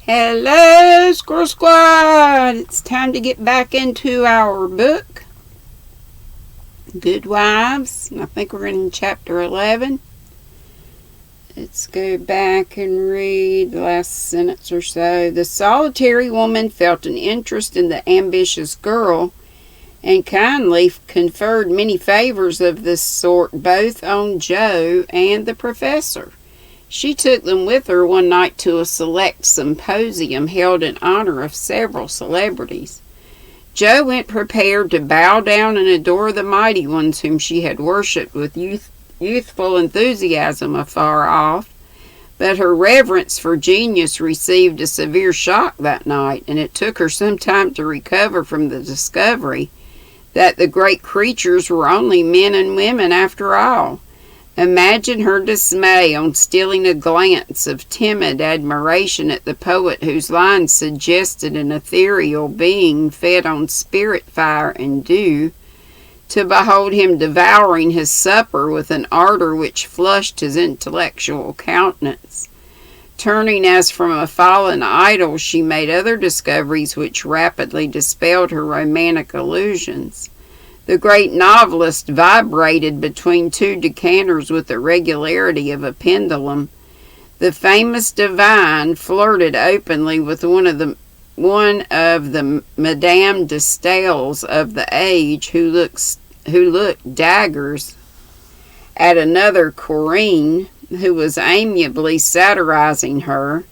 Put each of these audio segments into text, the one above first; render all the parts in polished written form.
Hello, Squirrel Squad! It's time to get back into our book, Good Wives. I think we're in chapter 11. Let's go back and read the last sentence or so. The solitary woman felt an interest in the ambitious girl and kindly conferred many favors of this sort both on Joe and the professor. She took them with her one night to a select symposium held in honor of several celebrities. Joe went prepared to bow down and adore the mighty ones whom she had worshipped with youthful enthusiasm afar off, but her reverence for genius received a severe shock that night, and it took her some time to recover from the discovery that the great creatures were only men and women after all. Imagine her dismay on stealing a glance of timid admiration at the poet whose lines suggested an ethereal being fed on spirit fire and dew, to behold him devouring his supper with an ardor which flushed his intellectual countenance. Turning as from a fallen idol, she made other discoveries which rapidly dispelled her romantic illusions. The great novelist vibrated between two decanters with the regularity of a pendulum. The famous divine flirted openly with one of the Madame de Staëls of the age, who looked daggers at another Corinne, who was amiably satirizing her,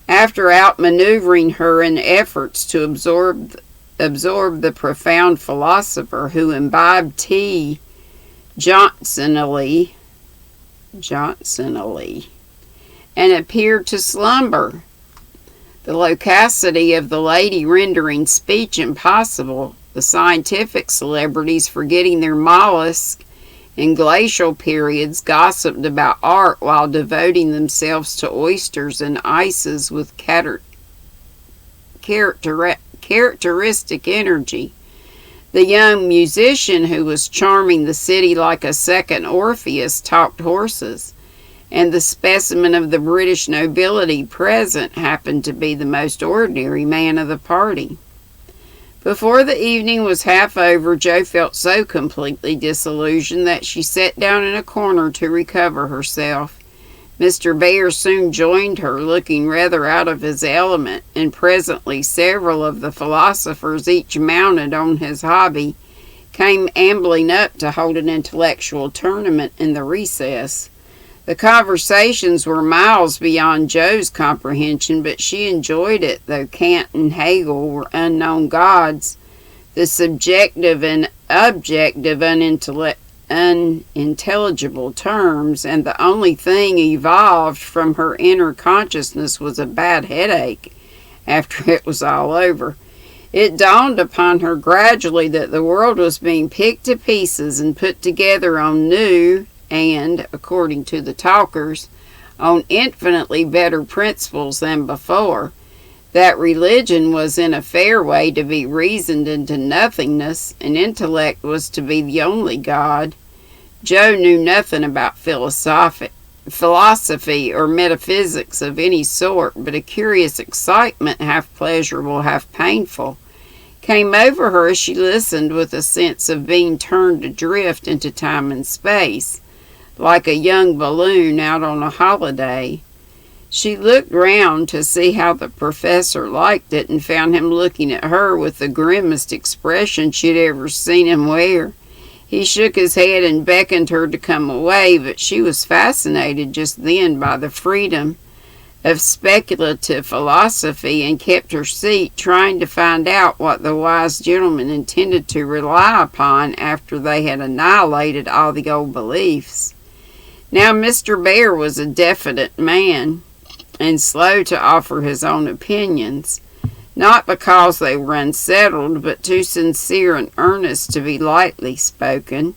after outmaneuvering her in efforts to absorb the profound philosopher who imbibed tea Johnsonally and appeared to slumber, the loquacity of the lady rendering speech impossible, the scientific celebrities, forgetting their mollusk in glacial periods, gossiped about art while devoting themselves to oysters and ices with characteristic energy. The young musician who was charming the city like a second Orpheus talked horses, and the specimen of the British nobility present happened to be the most ordinary man of the party. Before the evening was half over, Jo felt so completely disillusioned that she sat down in a corner to recover herself. Mr. Bear soon joined her, looking rather out of his element, and presently several of the philosophers, each mounted on his hobby, came ambling up to hold an intellectual tournament in the recess. The conversations were miles beyond Jo's comprehension, but she enjoyed it, though Kant and Hegel were unknown gods. The subjective and objective unintelligible terms, and the only thing evolved from her inner consciousness was a bad headache after it was all over. It dawned upon her gradually that the world was being picked to pieces and put together on new and, according to the talkers, on infinitely better principles than before. That religion was in a fair way to be reasoned into nothingness, and intellect was to be the only God. Jo knew nothing about philosophy or metaphysics of any sort, but a curious excitement, half pleasurable, half painful, came over her as she listened, with a sense of being turned adrift into time and space, like a young balloon out on a holiday. She looked round to see how the professor liked it, and found him looking at her with the grimmest expression she'd ever seen him wear. He shook his head and beckoned her to come away, but she was fascinated just then by the freedom of speculative philosophy, and kept her seat, trying to find out what the wise gentleman intended to rely upon after they had annihilated all the old beliefs. Now Mr. Bear was a definite man, and slow to offer his own opinions, not because they were unsettled, but too sincere and earnest to be lightly spoken.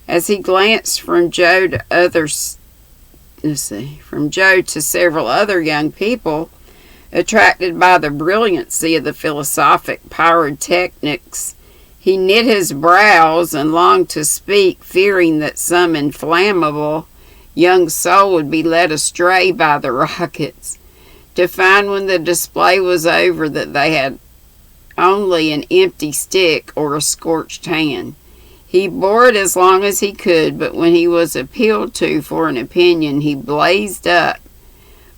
As he glanced from Jo to several other young people, attracted by the brilliancy of the philosophic pyrotechnics, he knit his brows and longed to speak, fearing that some inflammable young soul would be led astray by the rockets. to find when the display was over that they had only an empty stick or a scorched hand. He bore it as long as he could, but when he was appealed to for an opinion, he blazed up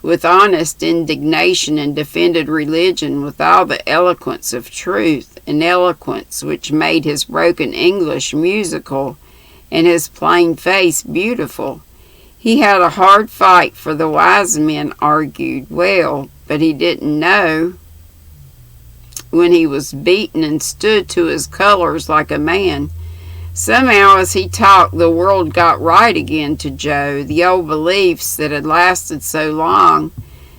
with honest indignation and defended religion with all the eloquence of truth, an eloquence which made his broken English musical and his plain face beautiful. He had a hard fight, for the wise men argued well, but he didn't know when he was beaten and stood to his colors like a man. Somehow, as he talked, the world got right again to Joe. The old beliefs that had lasted so long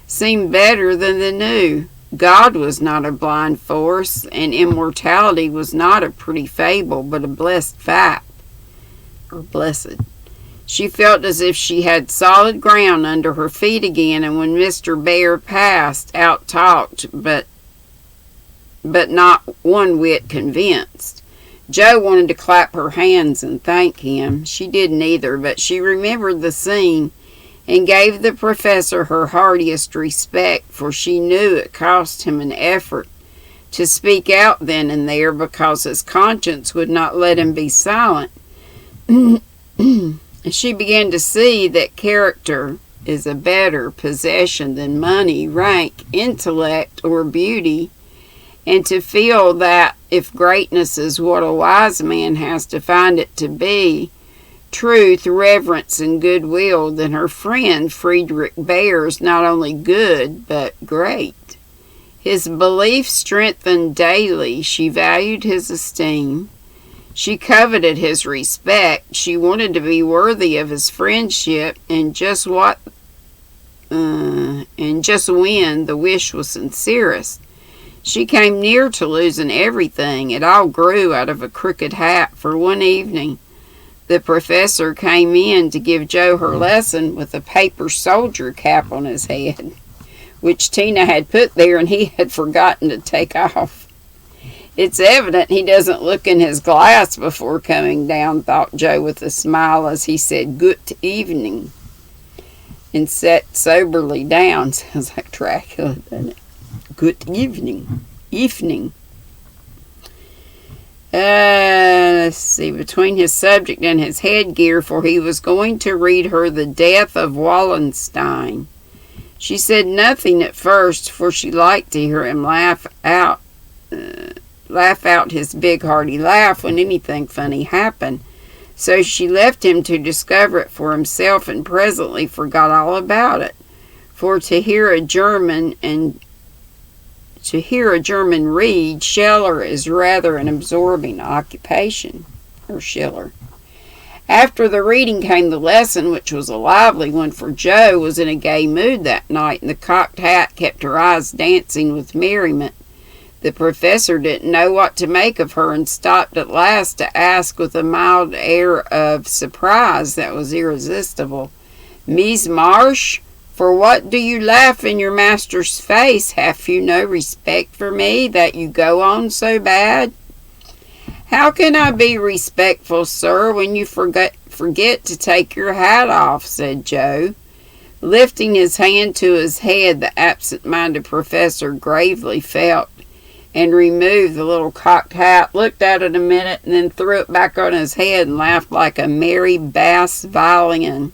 seemed better than the new. God was not a blind force, and immortality was not a pretty fable, but a blessed fact, or blessed. She felt as if she had solid ground under her feet again, and when Mr. Bear passed, out-talked, but not one whit convinced. Joe wanted to clap her hands and thank him. She didn't either, but she remembered the scene and gave the professor her heartiest respect, for she knew it cost him an effort to speak out then and there because his conscience would not let him be silent. She began to see that character is a better possession than money, rank, intellect, or beauty, and to feel that if greatness is what a wise man has to find it to be, truth, reverence, and goodwill, then her friend Friedrich Bear's not only good, but great. His belief strengthened daily. She valued his esteem. She coveted his respect. She wanted to be worthy of his friendship, and just when the wish was sincerest, she came near to losing everything. It all grew out of a crooked hat, for one evening the professor came in to give Joe her lesson with a paper soldier cap on his head, which Tina had put there and he had forgotten to take off. It's evident he doesn't look in his glass before coming down, thought Joe with a smile as he said, "Good evening," and sat soberly down. Sounds like Dracula, doesn't it? Good evening. Evening. Let's see, between his subject and his headgear, for he was going to read her The Death of Wallenstein. She said nothing at first, for she liked to hear him laugh out his big hearty laugh when anything funny happened. So she left him to discover it for himself, and presently forgot all about it. For to hear a German read Schiller is rather an absorbing occupation, or Schiller. After the reading came the lesson, which was a lively one, for Joe was in a gay mood that night, and the cocked hat kept her eyes dancing with merriment. The professor didn't know what to make of her, and stopped at last to ask with a mild air of surprise that was irresistible, "Miss Marsh, for what do you laugh in your master's face? Have you no respect for me, that you go on so bad?" "How can I be respectful, sir, when you forget to take your hat off?" said Joe. Lifting his hand to his head, the absent-minded professor gravely felt and removed the little cocked hat, looked at it a minute, and then threw it back on his head and laughed like a merry bass violin.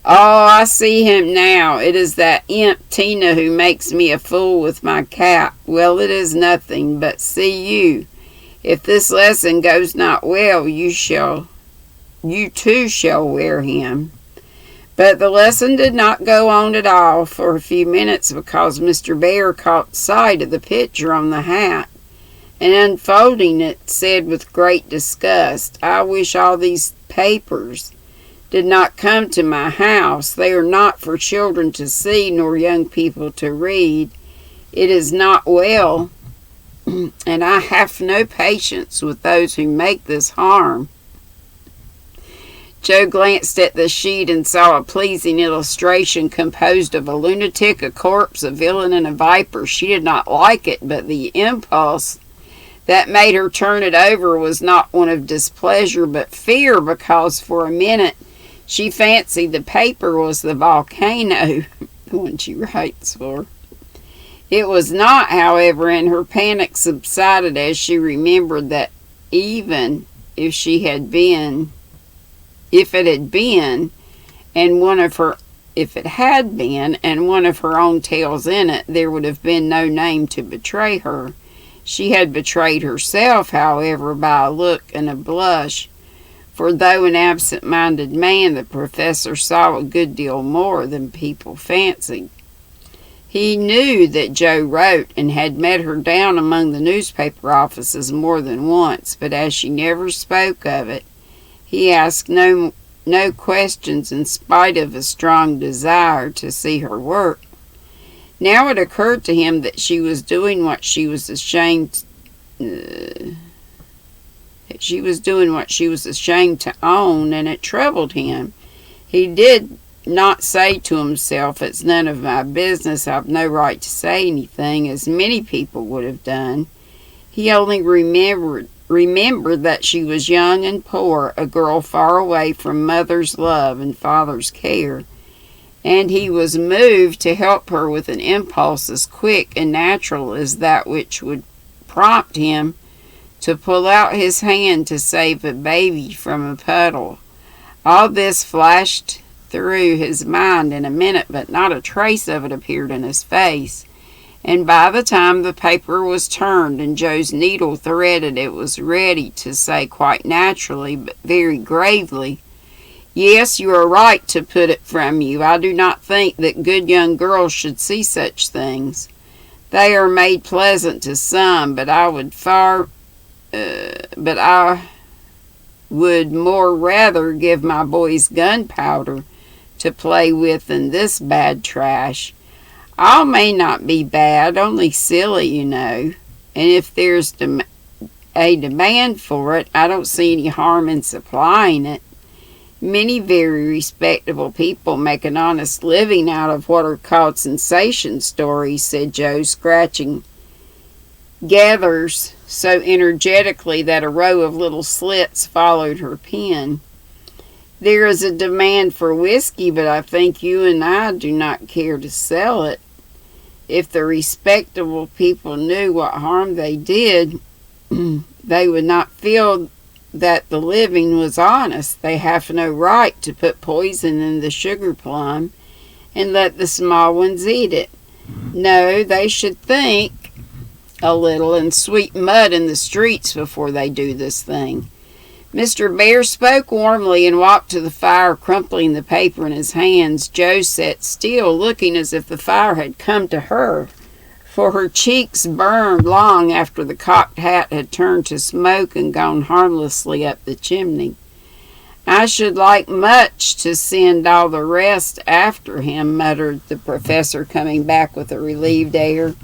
"Oh, I see him now. It is that imp Tina who makes me a fool with my cap. Well, it is nothing, but see you. If this lesson goes not well, you too shall wear him." But the lesson did not go on at all for a few minutes, because Mr. Bear caught sight of the picture on the hat, and unfolding it, said with great disgust, "I wish all these papers did not come to my house. They are not for children to see, nor young people to read. It is not well, and I have no patience with those who make this harm." Joe glanced at the sheet and saw a pleasing illustration composed of a lunatic, a corpse, a villain, and a viper. She did not like it, but the impulse that made her turn it over was not one of displeasure, but fear, because for a minute she fancied the paper was the volcano, the one she writes for. It was not, however, and her panic subsided as she remembered that even if it had been, and one of her if it had been, and one of her own tales in it, there would have been no name to betray her. She had betrayed herself, however, by a look and a blush, for though an absent-minded man, the professor saw a good deal more than people fancied. He knew that Jo wrote and had met her down among the newspaper offices more than once, but as she never spoke of it, he asked no questions in spite of a strong desire to see her work. Now it occurred to him that she was doing what she was ashamed to own, and it troubled him. He did not say to himself, "It's none of my business, I've no right to say anything," as many people would have done. He only remembered that she was young and poor, a girl far away from mother's love and father's care, and he was moved to help her with an impulse as quick and natural as that which would prompt him to pull out his hand to save a baby from a puddle. All this flashed through his mind in a minute, but not a trace of it appeared in his face. And by the time the paper was turned and Jo's needle threaded, it was ready to say quite naturally, but very gravely, "Yes, you are right to put it from you. I do not think that good young girls should see such things. They are made pleasant to some, but I would more rather give my boys gunpowder to play with than this bad trash. All may not be bad, only silly, you know, and if there's a demand for it, I don't see any harm in supplying it. Many very respectable people make an honest living out of what are called sensation stories," said Jo, scratching gathers so energetically that a row of little slits followed her pen. "There is a demand for whiskey, but I think you and I do not care to sell it. If the respectable people knew what harm they did, they would not feel that the living was honest. They have no right to put poison in the sugar plum and let the small ones eat it. No, they should think a little and sweep mud in the streets before they do this thing." Mr. Bear spoke warmly and walked to the fire, crumpling the paper in his hands. Jo sat still, looking as if the fire had come to her, for her cheeks burned long after the cocked hat had turned to smoke and gone harmlessly up the chimney. "I should like much to send all the rest after him," muttered the professor, coming back with a relieved air.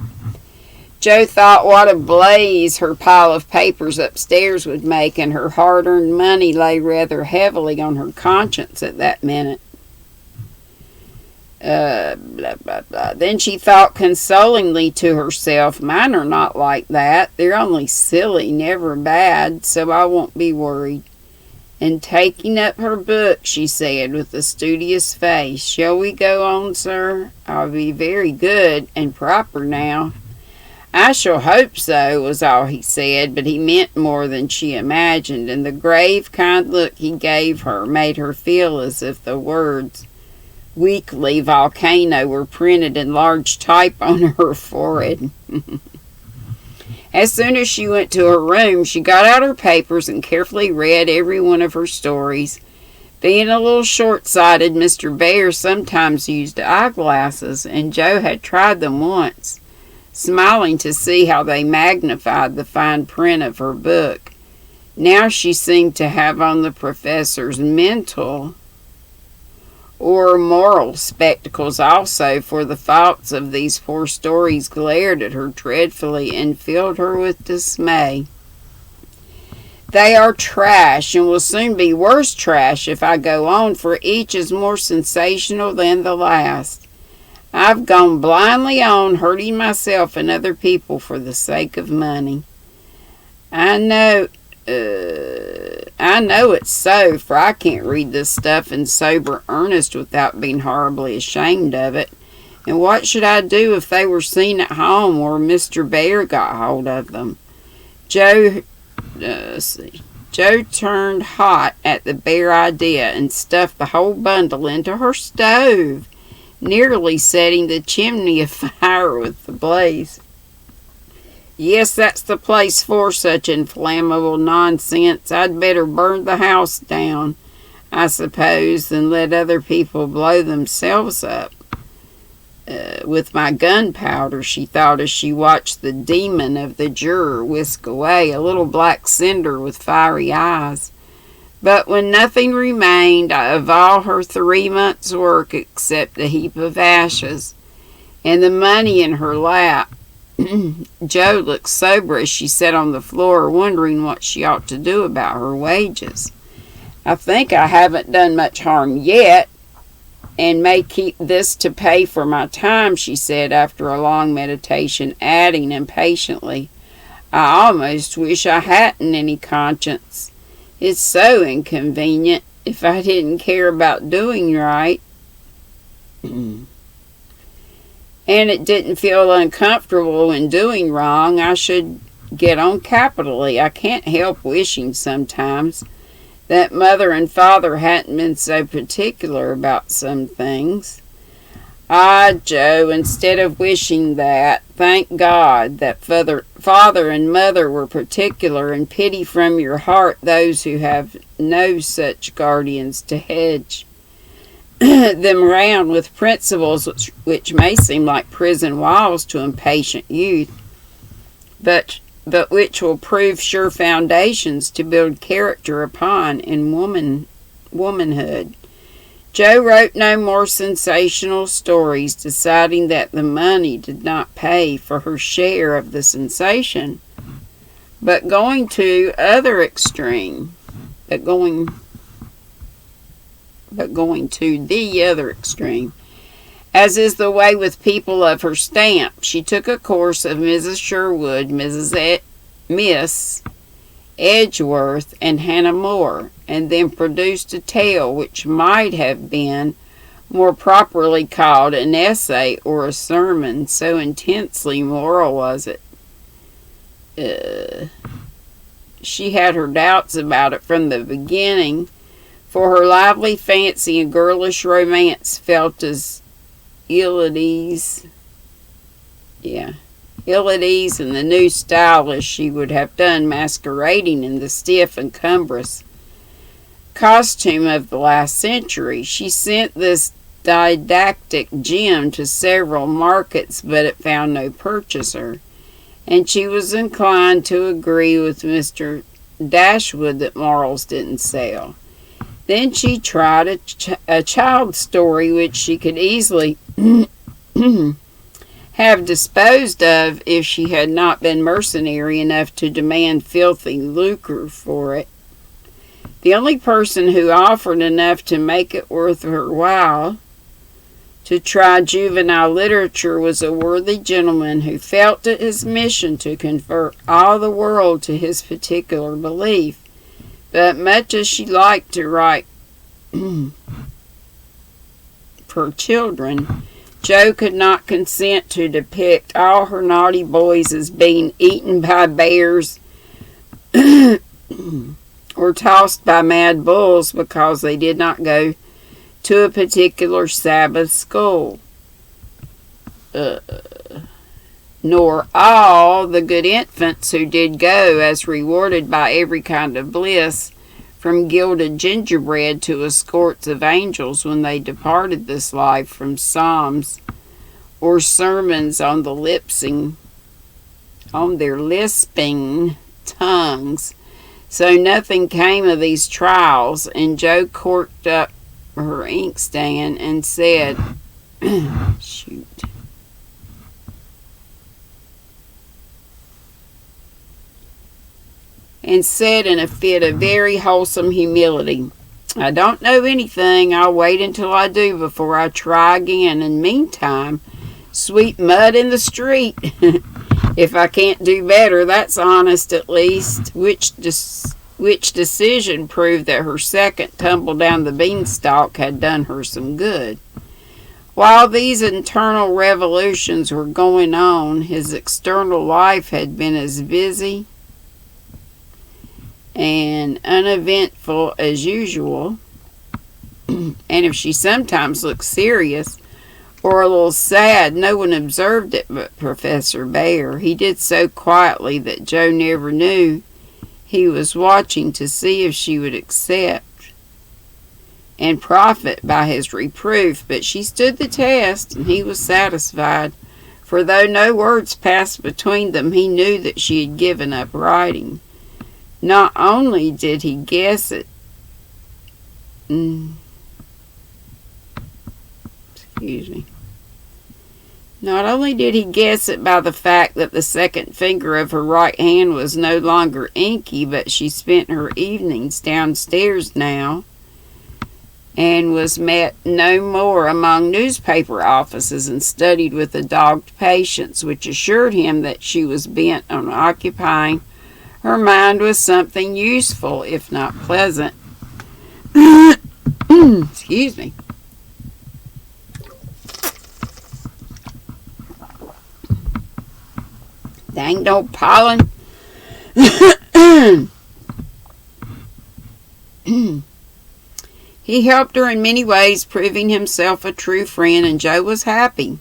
Jo thought what a blaze her pile of papers upstairs would make, and her hard-earned money lay rather heavily on her conscience at that minute. Blah, blah, blah. Then she thought consolingly to herself, "Mine are not like that. They're only silly, never bad, so I won't be worried." And taking up her book, she said with a studious face, "Shall we go on, sir? I'll be very good and proper now." "I shall hope so," was all he said, but he meant more than she imagined, and the grave, kind look he gave her made her feel as if the words "weekly volcano" were printed in large type on her forehead. As soon as she went to her room, she got out her papers and carefully read every one of her stories. Being a little short-sighted, Mr. Bear sometimes used eyeglasses, and Jo had tried them once, smiling to see how they magnified the fine print of her book. Now she seemed to have on the professor's mental or moral spectacles also, for the thoughts of these poor stories glared at her dreadfully and filled her with dismay. "They are trash, and will soon be worse trash if I go on, for each is more sensational than the last. I've gone blindly on, hurting myself and other people for the sake of money. I know it's so, for I can't read this stuff in sober earnest without being horribly ashamed of it. And what should I do if they were seen at home or Mr. Bear got hold of them? Joe turned hot at the bare idea and stuffed the whole bundle into her stove, nearly setting the chimney afire with the blaze. Yes, that's the place for such inflammable nonsense. I'd better burn the house down, I suppose, than let other people blow themselves up with my gunpowder, she thought as she watched the demon of the juror whisk away, a little black cinder with fiery eyes. But when nothing remained of all her 3 months' work except a heap of ashes and the money in her lap, Joe looked sober as she sat on the floor, wondering what she ought to do about her wages. I think I haven't done much harm yet, and may keep this to pay for my time, she said after a long meditation, adding impatiently, I almost wish I hadn't any conscience. It's so inconvenient if I didn't care about doing right. And it didn't feel uncomfortable when doing wrong. I should get on capitally. I can't help wishing sometimes that Mother and Father hadn't been so particular about some things. Ah, Joe, instead of wishing that, thank God that Father and Mother were particular, and pity from your heart those who have no such guardians to hedge them round with principles which may seem like prison walls to impatient youth, but which will prove sure foundations to build character upon in womanhood. Joe wrote no more sensational stories, deciding that the money did not pay for her share of the sensation, but going to the other extreme. As is the way with people of her stamp, she took a course of Mrs. Sherwood, Miss Edgeworth, and Hannah More, and then produced a tale which might have been more properly called an essay or a sermon, so intensely moral was it. She had her doubts about it from the beginning, for her lively fancy and girlish romance felt as ill at ease in the new style as she would have done masquerading in the stiff and cumbrous costume of the last century. She sent this didactic gem to several markets, but it found no purchaser, and she was inclined to agree with Mr. Dashwood that morals didn't sell. Then she tried a child story which she could easily have disposed of if she had not been mercenary enough to demand filthy lucre for it. The only person who offered enough to make it worth her while to try juvenile literature was a worthy gentleman who felt it his mission to convert all the world to his particular belief. But much as she liked to write for children, Jo could not consent to depict all her naughty boys as being eaten by bears or tossed by mad bulls because they did not go to a particular Sabbath school. Nor all the good infants who did go, as rewarded by every kind of bliss, from gilded gingerbread to escorts of angels when they departed this life, from psalms or sermons on their lisping tongues. So nothing came of these trials, and Jo corked up her inkstand and said, in a fit of very wholesome humility, I don't know anything. I'll wait until I do before I try again, and meantime, sweep mud in the street. If I can't do better, that's honest at least. Which decision proved that her second tumble down the beanstalk had done her some good. While these internal revolutions were going on, his external life had been as busy and uneventful as usual. And if she sometimes looked serious or a little sad, no one observed it but Professor Bear. He did so quietly that Joe never knew he was watching to see if she would accept and profit by his reproof, but she stood the test, and he was satisfied, for though no words passed between them, he knew that she had given up writing. Not only did he guess it, Not only did he guess it by the fact that the second finger of her right hand was no longer inky, but she spent her evenings downstairs now, and was met no more among newspaper offices and studied with a dogged patience which assured him that she was bent on occupying her mind with something useful, if not pleasant. Excuse me. Dang old pollen. He helped her in many ways, proving himself a true friend, and Joe was happy.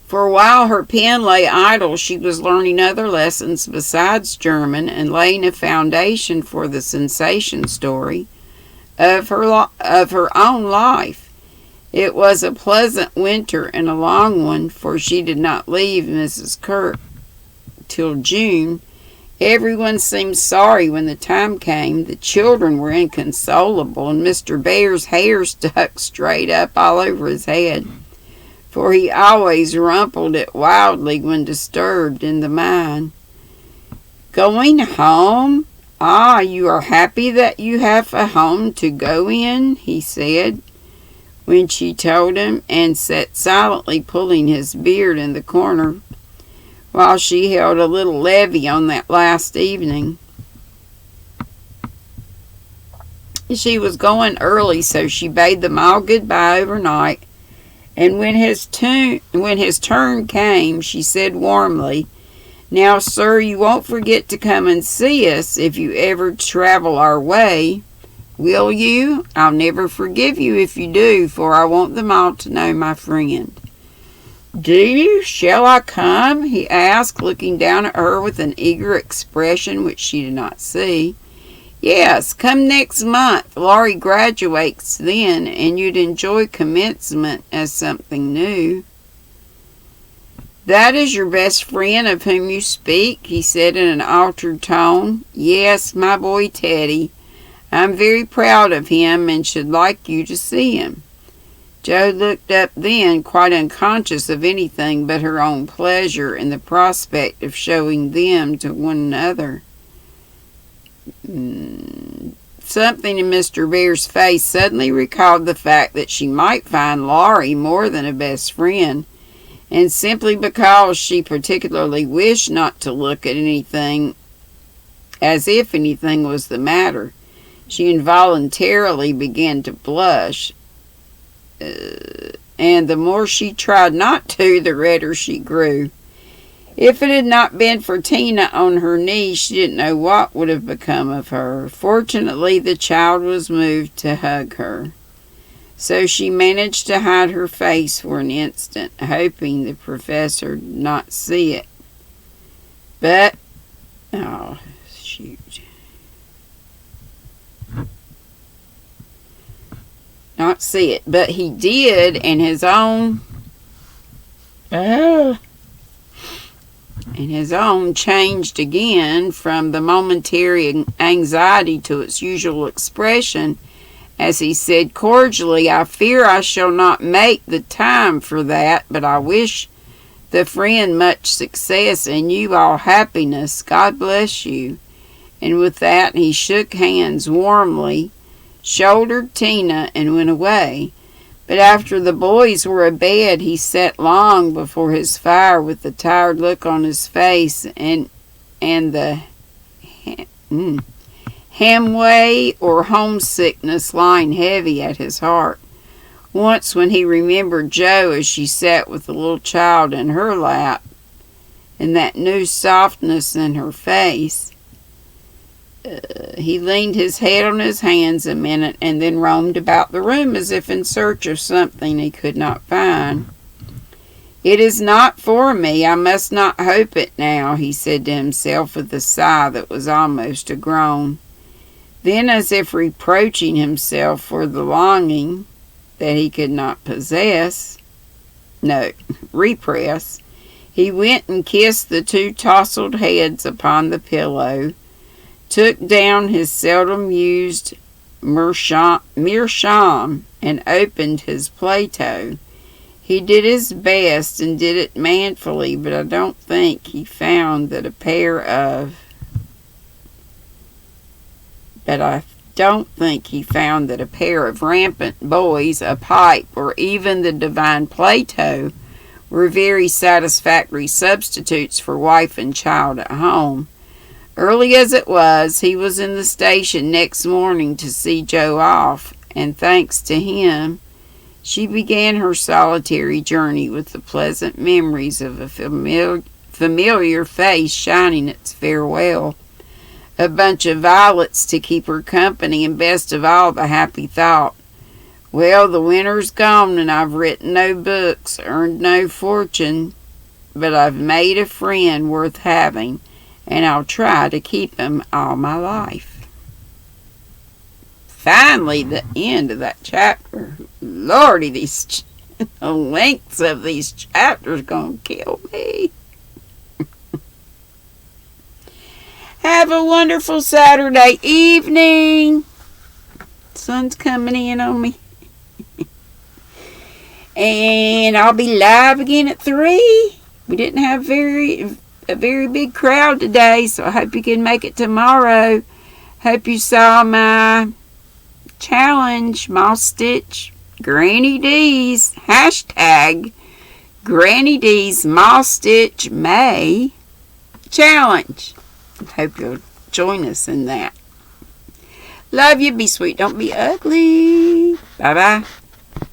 For while her pen lay idle, she was learning other lessons besides German and laying a foundation for the sensation story of her own life. It was a pleasant winter and a long one, for she did not leave Mrs. Kirk till June. Everyone seemed sorry when the time came. The children were inconsolable, and Mr. Bear's hair stuck straight up all over his head, for he always rumpled it wildly when disturbed in the mind. "Going home? Ah, you are happy that you have a home to go in," he said, when she told him, and sat silently pulling his beard in the corner, while she held a little levee on that last evening. She was going early, so she bade them all goodbye overnight, and when his turn came, she said warmly, "Now, sir, you won't forget to come and see us if you ever travel our way, will you? I'll never forgive you if you do, for I want them all to know my friend." "Do you? Shall I come?" he asked, looking down at her with an eager expression which she did not see. "Yes, come next month. Laurie graduates then, and you'd enjoy commencement as something new." "That is your best friend of whom you speak?" he said in an altered tone. "Yes, my boy Teddy. I'm very proud of him and should like you to see him." Joe looked up then, quite unconscious of anything but her own pleasure in the prospect of showing them to one another. Something in Mr. Bear's face suddenly recalled the fact that she might find Laurie more than a best friend, and simply because she particularly wished not to look at anything as if anything was the matter, she involuntarily began to blush. And the more she tried not to, the redder she grew. If it had not been for Tina on her knee, she didn't know what would have become of her. Fortunately, the child was moved to hug her, so she managed to hide her face for an instant, hoping the professor did not see it. But, oh, shoot. Not see it, but he did, and his own changed again from the momentary anxiety to its usual expression as he said cordially, "I fear I shall not make the time for that, but I wish the friend much success and you all happiness. God bless you." And with that he shook hands warmly, shouldered Tina, and went away. But after the boys were abed, he sat long before his fire with the tired look on his face and the hamway or homesickness lying heavy at his heart. Once when he remembered Jo as she sat with the little child in her lap, and that new softness in her face, he leaned his head on his hands a minute and then roamed about the room as if in search of something he could not find. "It is not for me. I must not hope it now," he said to himself with a sigh that was almost a groan. Then, as if reproaching himself for the longing that he could not repress, he went and kissed the two tousled heads upon the pillow, took down his seldom used meerschaum, and opened his Plato. He did his best and did it manfully, but I don't think he found that a pair of rampant boys, a pipe, or even the divine Plato were very satisfactory substitutes for wife and child at home. Early as it was, he was in the station next morning to see Jo off, and thanks to him, she began her solitary journey with the pleasant memories of a familiar face shining its farewell, a bunch of violets to keep her company, and best of all, the happy thought, "Well, the winter's gone, and I've written no books, earned no fortune, but I've made a friend worth having, and I'll try to keep him all my life." Finally, the end of that chapter. Lordy, the lengths of these chapters gonna kill me. Have a wonderful Saturday evening. Sun's coming in on me. And I'll be live again at 3. We didn't have a very big crowd today, so I hope you can make it tomorrow. Hope you saw my challenge, Moss Stitch GrannyDee's hashtag GrannyDee's Moss Stitch May challenge. Hope you'll join us in that. Love you. Be sweet. Don't be ugly. Bye-bye.